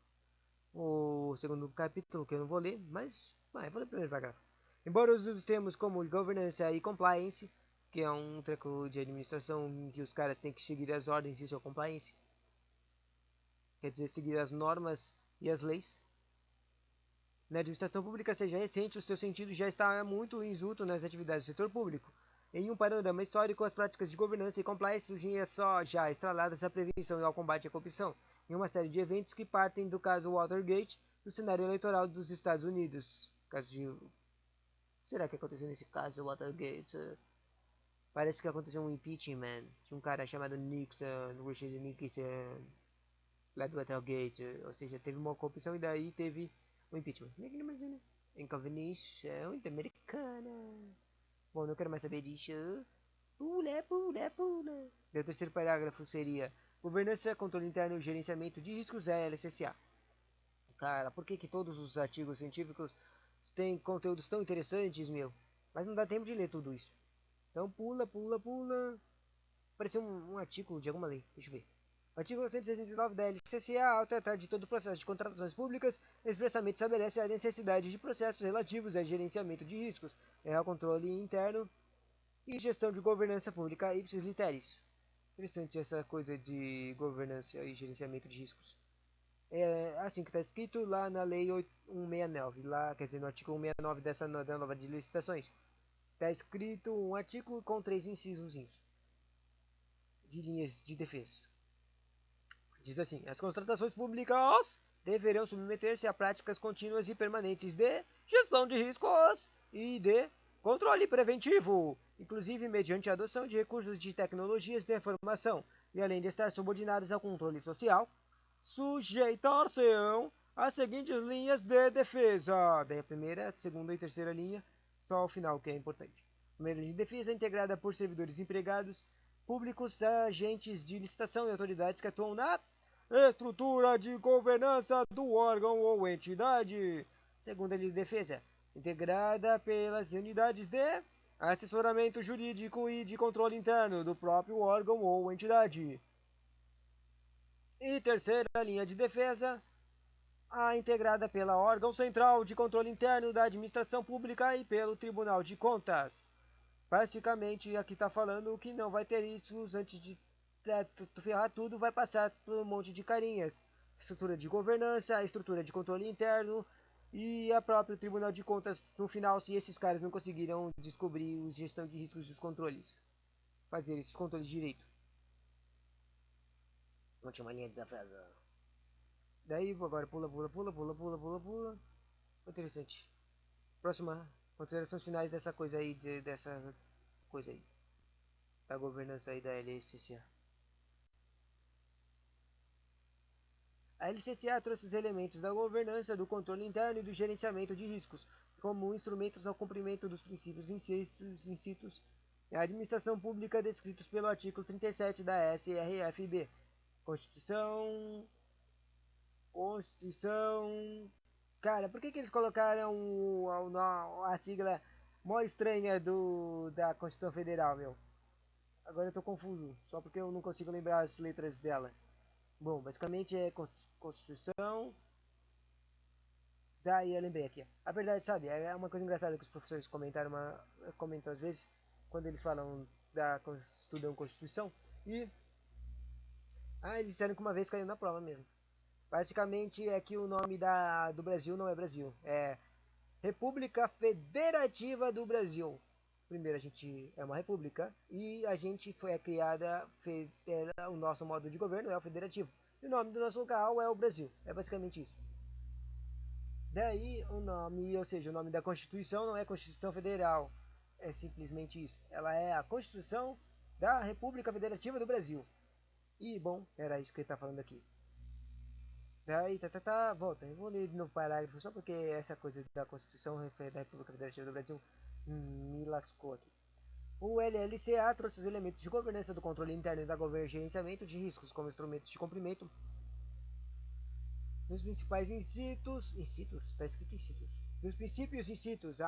o segundo capítulo, que eu não vou ler, mas eu vou ler o primeiro parágrafo. Embora os dos termos como governança e compliance, que é um treco de administração em que os caras têm que seguir as ordens e seu compliance, quer dizer, seguir as normas e as leis. Na administração pública seja recente, o seu sentido já está muito insulto nas atividades do setor público. Em um panorama histórico, as práticas de governança e compliance surgem só já estraladas à prevenção e ao combate à corrupção, em uma série de eventos que partem do caso Watergate, do cenário eleitoral dos Estados Unidos. Caso de... Será que aconteceu nesse caso Watergate? Parece que aconteceu um impeachment de um cara chamado Nixon, Richard Nixon, lá do Watergate, ou seja, teve uma corrupção e daí teve um impeachment. Aqui no Brasil, né? Inconveniência americana. Bom, não quero mais saber disso. Pula, pula, pula. E o terceiro parágrafo seria: governança, controle interno e gerenciamento de riscos é LCCA. Cara, por que todos os artigos científicos têm conteúdos tão interessantes, meu? Mas não dá tempo de ler tudo isso. Então pula, pula, pula. Apareceu um artigo de alguma lei. Deixa eu ver. Artigo 169 da LCCA, ao tratar de todo o processo de contratações públicas, expressamente estabelece a necessidade de processos relativos a gerenciamento de riscos, ao controle interno e gestão de governança pública ipsis literis. Interessante essa coisa de governança e gerenciamento de riscos. É assim que está escrito lá na Lei 169, lá, quer dizer, no artigo 169 da nova de licitações. Está escrito um artigo com 3 incisos de linhas de defesa. Diz assim: as contratações públicas deverão submeter-se a práticas contínuas e permanentes de gestão de riscos e de controle preventivo, inclusive mediante a adoção de recursos de tecnologias de informação, e além de estar subordinadas ao controle social, sujeitar-se-ão às seguintes linhas de defesa. Daí a primeira, segunda e terceira linha, só o final que é importante. Primeira linha de defesa integrada por servidores empregados públicos, agentes de licitação e autoridades que atuam na estrutura de governança do órgão ou entidade. Segunda linha de defesa, integrada pelas unidades de assessoramento jurídico e de controle interno do próprio órgão ou entidade. E terceira linha de defesa, a integrada pela órgão central de controle interno da administração pública e pelo Tribunal de Contas. Basicamente, aqui está falando que não vai ter isso antes de ferrar tudo, vai passar por um monte de carinhas. estrutura de governança, a estrutura de controle interno e a própria Tribunal de Contas no final, se esses caras não conseguiram descobrir a gestão de riscos dos controles, fazer esses controles direito. Última linha da frase. Daí agora pula. Interessante. Próxima. Considerações finais dessa coisa aí, dessa coisa aí. Da governança aí da LCCA. A LCCA trouxe os elementos da governança, do controle interno e do gerenciamento de riscos, como instrumentos ao cumprimento dos princípios incisos e a administração pública descritos pelo artigo 37 da SRFB. Constituição. Cara, por que eles colocaram a sigla mó estranha da Constituição Federal, meu? Agora eu tô confuso, só porque eu não consigo lembrar as letras dela. Bom, basicamente é Constituição. Daí eu lembrei aqui. A verdade, sabe, é uma coisa engraçada que os professores comentam às vezes, quando eles falam estudam Constituição. E. Eles disseram que uma vez caiu na prova mesmo. Basicamente é que o nome do Brasil não é Brasil, é República Federativa do Brasil. Primeiro, a gente é uma república e a gente foi criada, o nosso modo de governo é o federativo. E o nome do nosso local é o Brasil. É basicamente isso. Daí o nome, ou seja, o nome da Constituição não é Constituição Federal. É simplesmente isso. Ela é a Constituição da República Federativa do Brasil. E, bom, era isso que ele está falando aqui. Daí, volta. Eu vou ler no parágrafo só porque essa coisa da Constituição da República Federativa do Brasil me lascou aqui. O LLCA trouxe os elementos de governança do controle interno e da gerenciamento de riscos como instrumentos de cumprimento dos principais incisos. Está escrito incisos. Dos princípios incisos,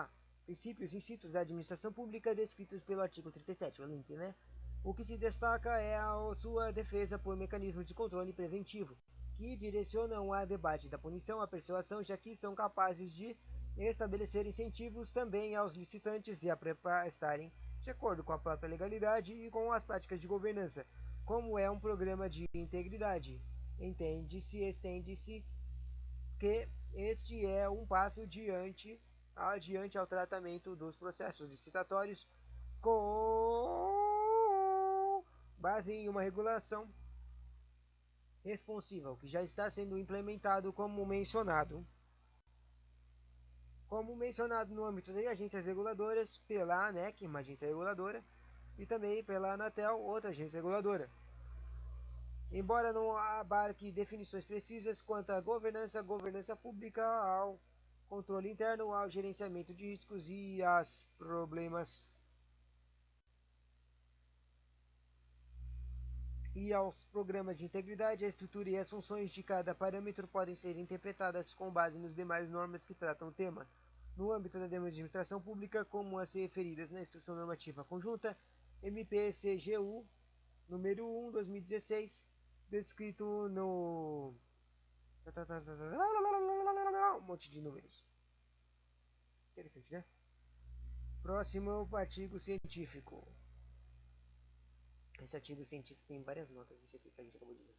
princípios incisos da administração pública descritos pelo artigo 37, o link, né? O que se destaca é a sua defesa por mecanismos de controle preventivo, que direcionam a debate da punição à persuasão, já que são capazes de estabelecer incentivos também aos licitantes e a estarem de acordo com a própria legalidade e com as práticas de governança, como é um programa de integridade. Estende-se que este é um passo adiante ao tratamento dos processos licitatórios com base em uma regulação responsiva, o que já está sendo implementado como mencionado no âmbito de agências reguladoras pela ANEC, uma agência reguladora, e também pela Anatel, outra agência reguladora. Embora não abarque definições precisas quanto à governança pública, ao controle interno, ao gerenciamento de riscos e aos problemas e aos programas de integridade, a estrutura e as funções de cada parâmetro podem ser interpretadas com base nas demais normas que tratam o tema. No âmbito da administração pública, como as referidas na Instrução Normativa Conjunta MPCGU número 1, 2016, descrito no um monte de números. Interessante, né? Próximo artigo científico. Esse artigo científico tem várias notas, esse aqui que a gente acabou de ver.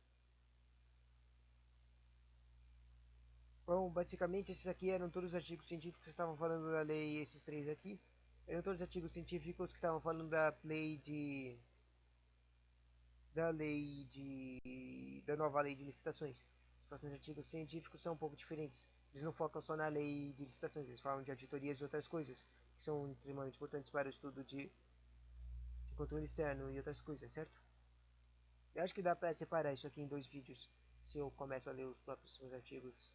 Bom, basicamente esses aqui eram todos os artigos científicos que estavam falando da lei, esses três aqui. Eram todos os artigos científicos que estavam falando da nova lei de licitações. Os próximos artigos científicos são um pouco diferentes. Eles não focam só na lei de licitações, eles falam de auditorias e outras coisas, que são extremamente importantes para o estudo de controle externo e outras coisas, certo? Eu acho que dá para separar isso aqui em dois vídeos, se eu começo a ler os próprios artigos.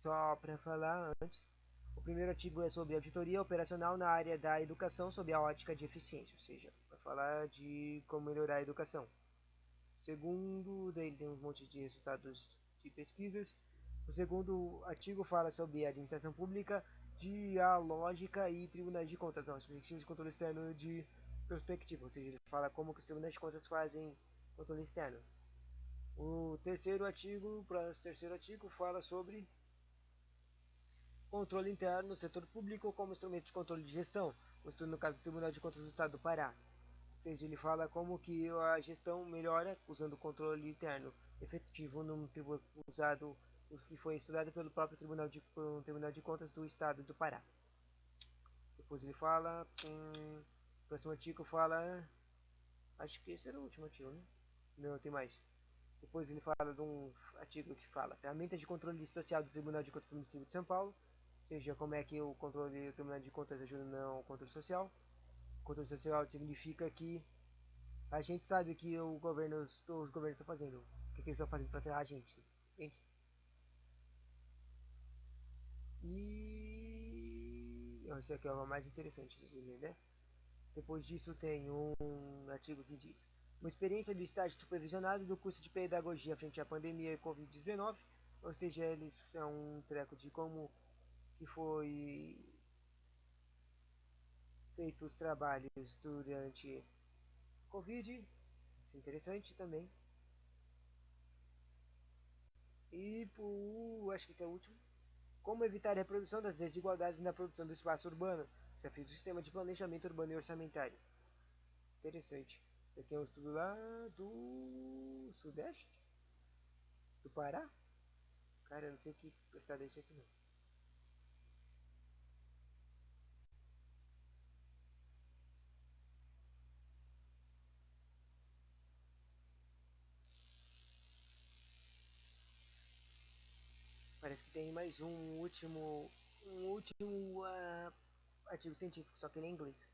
Só para falar antes, o primeiro artigo é sobre auditoria operacional na área da educação sob a ótica de eficiência, ou seja, para falar de como melhorar a educação. O segundo, daí tem um monte de resultados de pesquisas. O segundo artigo fala sobre a administração pública, dialógica e tribunais de contas, não, perspectivas de controle externo de perspectiva, ou seja, ele fala como que os tribunais de contas fazem controle externo. O terceiro artigo fala sobre controle interno no setor público como instrumento de controle de gestão, o estudo no caso do Tribunal de Contas do Estado do Pará. Ou seja, ele fala como que a gestão melhora usando o controle interno efetivo no tribunal usado, os que foi estudado pelo próprio Tribunal de Contas do Estado do Pará. Depois ele fala, o próximo artigo fala, acho que esse era o último artigo, né? Não, tem mais. Depois ele fala de um artigo que fala ferramentas de controle social do Tribunal de Contas do Município de São Paulo, ou seja, como é que o controle do Tribunal de Contas ajuda no controle social. Controle social significa que a gente sabe que os governos estão fazendo, o que eles estão fazendo para ferrar a gente, entende? E esse aqui é o mais interessante, né? Depois disso tem um artigo que diz: uma experiência do estágio supervisionado do curso de pedagogia frente à pandemia e Covid-19, ou seja, eles são um treco de como que foi feito os trabalhos durante Covid, isso é interessante também. E acho que esse é o último. Como evitar a reprodução das desigualdades na produção do espaço urbano, desafio do sistema de planejamento urbano e orçamentário. Interessante. Esse aqui é um estudo lá do Sudeste, do Pará. Cara, eu não sei que estado é esse aqui não. Parece que tem mais um último artigo científico, só que ele é em inglês.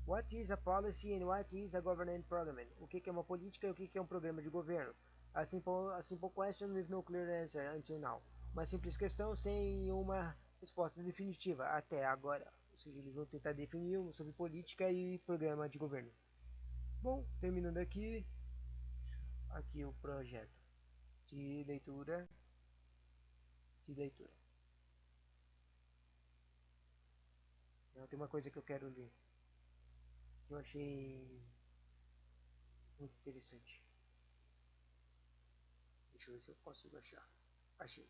What is a policy and what is a government program? O que é uma política e o que é um programa de governo? A simple question with no clear answer until now. Uma simples questão sem uma resposta definitiva até agora. Ou seja, eles vão tentar definir sobre política e programa de governo. Bom, terminando aqui o projeto de leitura, de leitura. Tem uma coisa que eu quero ler, que eu achei muito interessante. Deixa eu ver se eu consigo achar. Achei.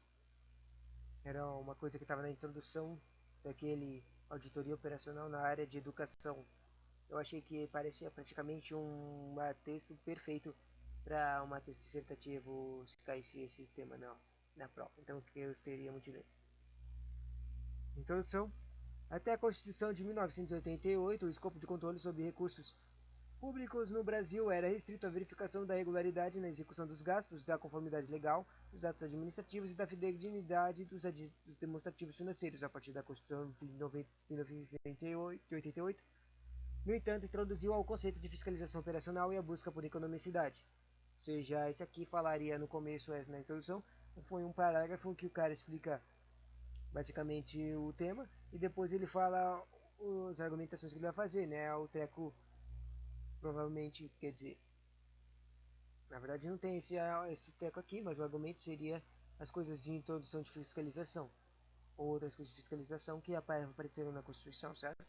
Era uma coisa que estava na introdução daquele auditoria operacional na área de educação. Eu achei que parecia praticamente um texto perfeito para um texto dissertativo se caísse esse tema na prova. Então eu gostaria muito de ler. Introdução. Até a Constituição de 1988, o escopo de controle sobre recursos públicos no Brasil era restrito à verificação da regularidade na execução dos gastos, da conformidade legal, dos atos administrativos e da fidedignidade dos demonstrativos financeiros. A partir da Constituição de 1988, no entanto, introduziu o conceito de fiscalização operacional e a busca por economicidade. Ou seja, esse aqui falaria no começo, na introdução, foi um parágrafo que o cara explica basicamente o tema e depois ele fala as argumentações que ele vai fazer, né? O treco provavelmente, quer dizer, na verdade não tem esse treco aqui, mas o argumento seria as coisas de introdução de fiscalização ou outras coisas de fiscalização que apareceram na Constituição, certo?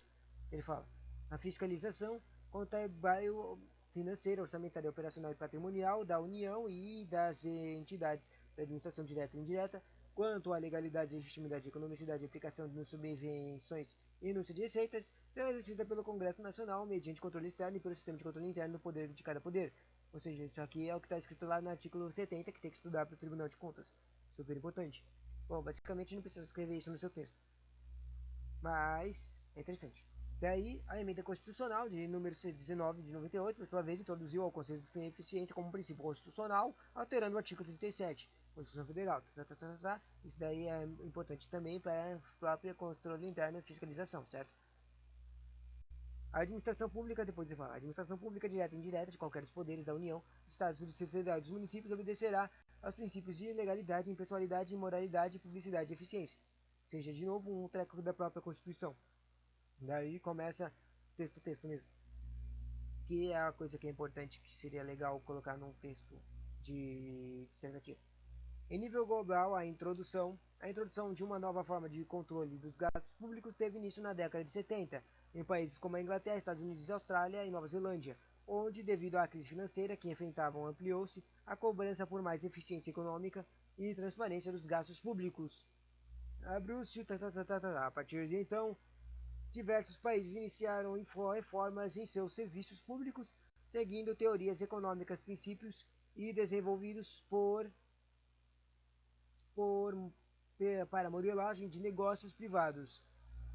Ele fala: a fiscalização contém bairro financeira, orçamentária, operacional e patrimonial da União e das entidades da administração direta e indireta, quanto à legalidade, legitimidade, economicidade e aplicação de subvenções e renúncia de receitas, será exercida pelo Congresso Nacional mediante controle externo e pelo sistema de controle interno do poder de cada poder. Ou seja, isso aqui é o que está escrito lá no artigo 70, que tem que estudar para o Tribunal de Contas. Super importante. Bom, basicamente não precisa escrever isso no seu texto, mas é interessante. Daí, a emenda constitucional de número 19 de 98, por sua vez, introduziu ao Conselho de Eficiência como princípio constitucional, alterando o artigo 37, Constituição Federal. Isso daí é importante também para a própria controle interno e fiscalização, certo? A administração pública, depois de falar, a administração pública direta e indireta de qualquer dos poderes da União, dos Estados, do Distrito Federal e dos municípios obedecerá aos princípios de legalidade, impessoalidade, moralidade, publicidade e eficiência. Seja, de novo, um treco da própria Constituição. Daí começa texto mesmo. Que é a coisa que é importante, que seria legal colocar num texto de dissertativo. Em nível global, a introdução de uma nova forma de controle dos gastos públicos teve início na década de 70, em países como a Inglaterra, Estados Unidos, Austrália e Nova Zelândia, onde, devido à crise financeira que enfrentavam, ampliou-se a cobrança por mais eficiência econômica e transparência dos gastos públicos. Abriu-se, a partir de então, diversos países iniciaram reformas em seus serviços públicos, seguindo teorias econômicas, princípios e desenvolvidos por, para modelagem de negócios privados.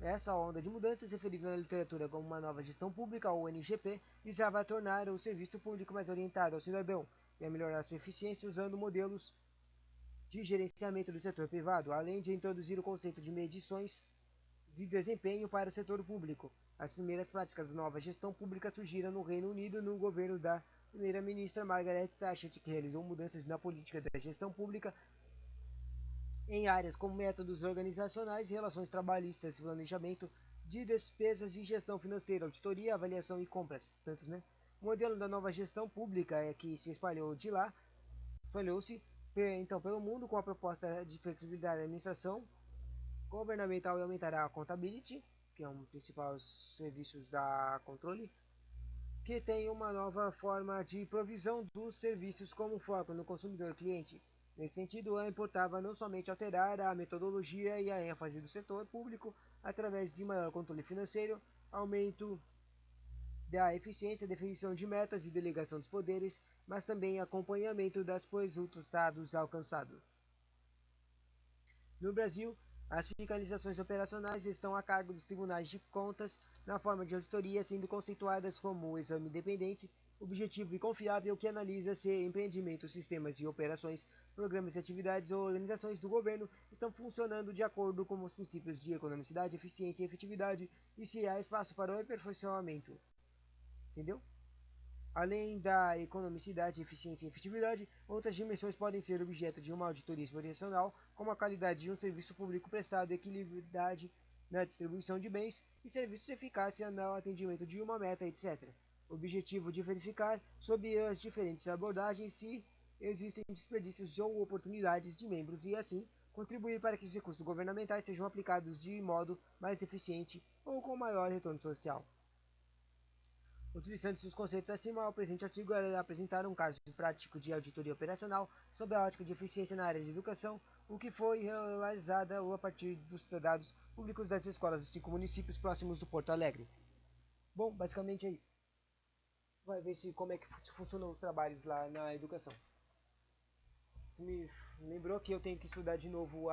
Essa onda de mudanças, referida na literatura como uma nova gestão pública, ou NGP, visava tornar o serviço público mais orientado ao cidadão e a melhorar sua eficiência usando modelos de gerenciamento do setor privado, além de introduzir o conceito de medições de desempenho para o setor público. As primeiras práticas da nova gestão pública surgiram no Reino Unido no governo da primeira-ministra Margaret Thatcher, que realizou mudanças na política da gestão pública em áreas como métodos organizacionais, relações trabalhistas, planejamento de despesas e gestão financeira, auditoria, avaliação e compras. Tantos, né? O modelo da nova gestão pública é que se espalhou-se então pelo mundo com a proposta de flexibilidade da administração governamental e aumentar a accountability, que é um dos principais serviços da controle, que tem uma nova forma de provisão dos serviços como foco no consumidor cliente. Nesse sentido, importava não somente alterar a metodologia e a ênfase do setor público através de maior controle financeiro, aumento da eficiência, definição de metas e delegação dos poderes, mas também acompanhamento dos resultados alcançados. No Brasil, as fiscalizações operacionais estão a cargo dos tribunais de contas na forma de auditoria, sendo conceituadas como o exame independente, objetivo e confiável que analisa se empreendimentos, sistemas e operações, programas e atividades ou organizações do governo estão funcionando de acordo com os princípios de economicidade, eficiência e efetividade e se há espaço para o aperfeiçoamento. Entendeu? Além da economicidade, eficiência e efetividade, outras dimensões podem ser objeto de uma auditoria operacional, como a qualidade de um serviço público prestado, equilibridade na distribuição de bens e serviços, eficácia no atendimento de uma meta, etc. O objetivo de verificar, sob as diferentes abordagens, se existem desperdícios ou oportunidades de membros e, assim, contribuir para que os recursos governamentais sejam aplicados de modo mais eficiente ou com maior retorno social. Utilizando os conceitos acima, o presente artigo é apresentar um caso prático de auditoria operacional sob a ótica de eficiência na área de educação, o que foi realizada a partir dos dados públicos das escolas dos 5 municípios próximos do Porto Alegre. Bom, basicamente é isso. Vai ver se como é que funcionam os trabalhos lá na educação. Você me lembrou que eu tenho que estudar de novo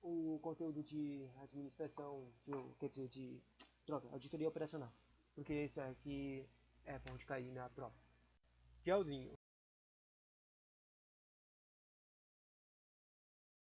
o conteúdo de administração, quer dizer, auditoria operacional. Porque esse aqui é bom de cair na prova. Tchauzinho.